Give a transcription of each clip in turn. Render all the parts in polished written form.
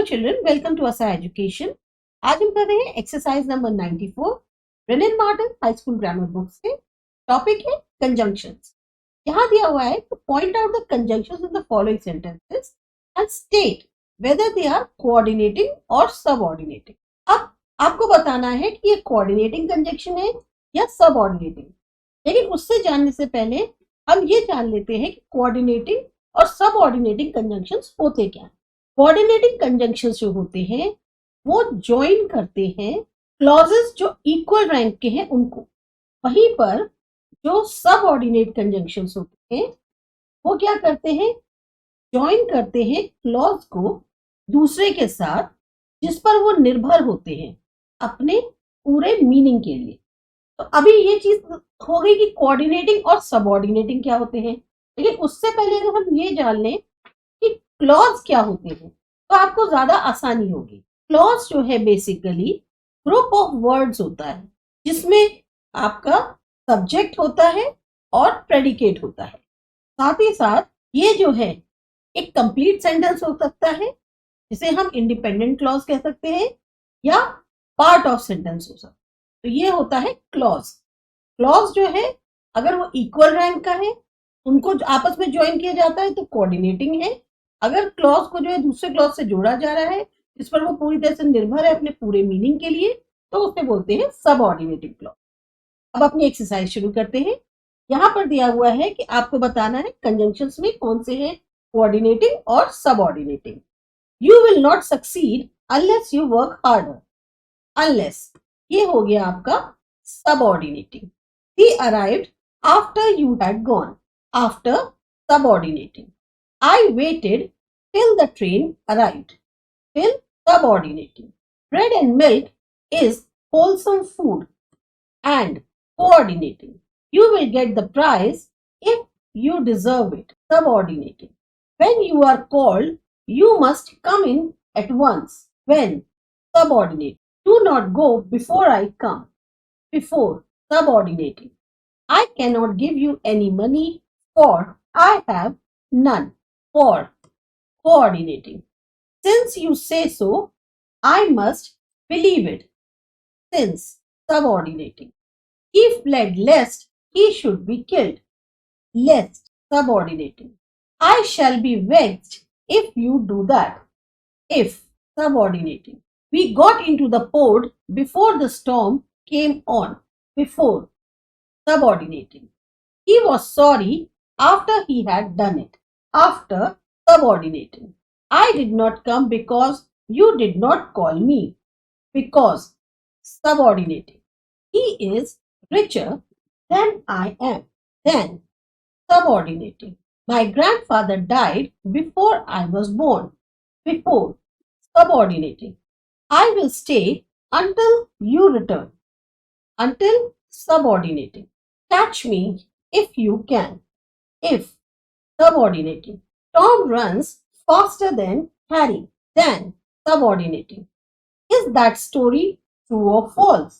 Hello children, welcome to ASA education. आज हम कर रहे हैं exercise number 94 Wren and Martin high school grammar book से। टॉपिक है कंजंक्शंस। यहाँ दिया हुआ है to point out the conjunctions in the following sentences and state whether they are coordinating और सबऑर्डिनेटिंग। अब आपको बताना है कि ये कोऑर्डिनेटिंग कंजंक्शन है या सबऑर्डिनेटिंग। लेकिन उससे जानने से पहले हम ये जान लेते हैं कि कोऑर्डिनेटिंग और सबऑर्डिनेटिंग कंजंक्शंस होते क्या हैं। कोऑर्डिनेटिंग कंजंक्शंस जो होते हैं वो ज्वाइन करते हैं क्लॉजेस जो इक्वल रैंक के हैं उनको। वहीं पर जो सबऑर्डिनेट कंजंक्शंस होते हैं वो क्या करते हैं, ज्वाइन करते हैं क्लॉज को दूसरे के साथ जिस पर वो निर्भर होते हैं अपने पूरे मीनिंग के लिए। तो अभी ये चीज हो गई कि कोऑर्डिनेटिंग और सबऑर्डिनेटिंग क्या होते हैं। लेकिन उससे पहले अगर हम ये जान लें कि क्लॉज क्या होते हैं तो आपको ज्यादा आसानी होगी। क्लॉज जो है बेसिकली ग्रुप ऑफ वर्ड्स होता है जिसमें आपका सब्जेक्ट होता है और प्रेडिकेट होता है। साथ ही साथ ये जो है एक कंप्लीट सेंटेंस हो सकता है जिसे हम इंडिपेंडेंट क्लॉज कह सकते हैं या पार्ट ऑफ सेंटेंस हो सकता है। तो ये होता है क्लॉज। क्लॉज जो है अगर वो इक्वल रैंक का है उनको आपस में ज्वाइन किया जाता है तो कोऑर्डिनेटिंग है। अगर क्लॉज को जो है दूसरे क्लॉज से जोड़ा जा रहा है जिस पर वो पूरी तरह से निर्भर है अपने पूरे मीनिंग के लिए तो उसे बोलते हैं सबऑर्डिनेटिंग क्लॉज। अब अपनी एक्सरसाइज शुरू करते हैं। यहाँ पर दिया हुआ है कि आपको बताना है कंजंक्शंस में कौन से हैं कोऑर्डिनेटिंग और subordinating. You will not succeed unless you work harder. Unless ये हो गया आपका subordinating. He arrived after you had gone. After subordinating. I waited till the train arrived. Till subordinating. Bread and milk is wholesome food. And coordinating. You will get the prize if you deserve it. Subordinating. When you are called, you must come in at once. When subordinate. Do not go before I come. Before subordinating. I cannot give you any money for I have none. For coordinating. Since you say so, I must believe it. Since subordinating. He fled lest he should be killed. Lest subordinating. I shall be vexed if you do that. If subordinating. We got into the port before the storm came on. Before subordinating. He was sorry after he had done it. After subordinating. I did not come because you did not call me. Because subordinating. He is richer than I am. Then subordinating. My grandfather died before I was born. Before subordinating. I will stay until you return. Until subordinating. Catch me if you can. If subordinating. Tom runs faster than Harry. Than subordinating. Is that story true or false?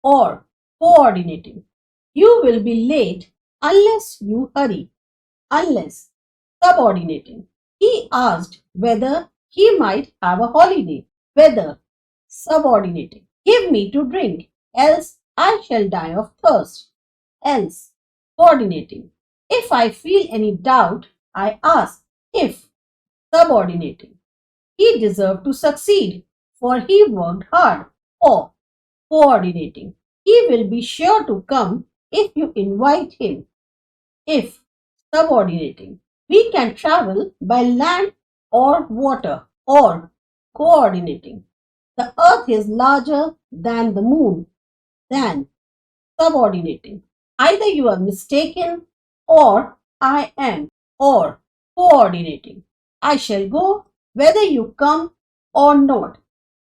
Or coordinating. You will be late unless you hurry. Unless subordinating. He asked whether he might have a holiday. Whether subordinating. Give me to drink, else I shall die of thirst. Else coordinating. If I feel any doubt, I ask. If subordinating. He deserved to succeed, for he worked hard. Or coordinating. He will be sure to come if you invite him. If subordinating. We can travel by land or water. Or coordinating. The earth is larger than the moon. Than subordinating. Either you are mistaken or I am. Or coordinating. I shall go whether you come or not.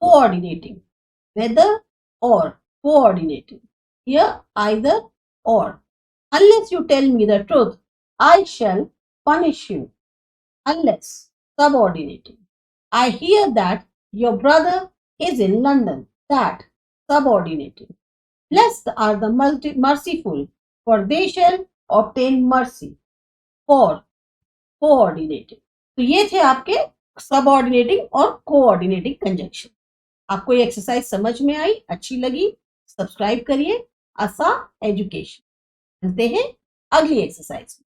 Coordinating. Whether or coordinating. Here either or. Unless you tell me the truth, I shall punish you. Unless subordinating. I hear that your brother is in London. That subordinating. Blessed are the merciful, for they shall obtain mercy. For coordinating. तो ये थे आपके subordinating और coordinating conjunction. आपको ये exercise समझ में आई, अच्छी लगी, सब्सक्राइब करिए आसा एजुकेशन। मिलते हैं अगली एक्सरसाइज में।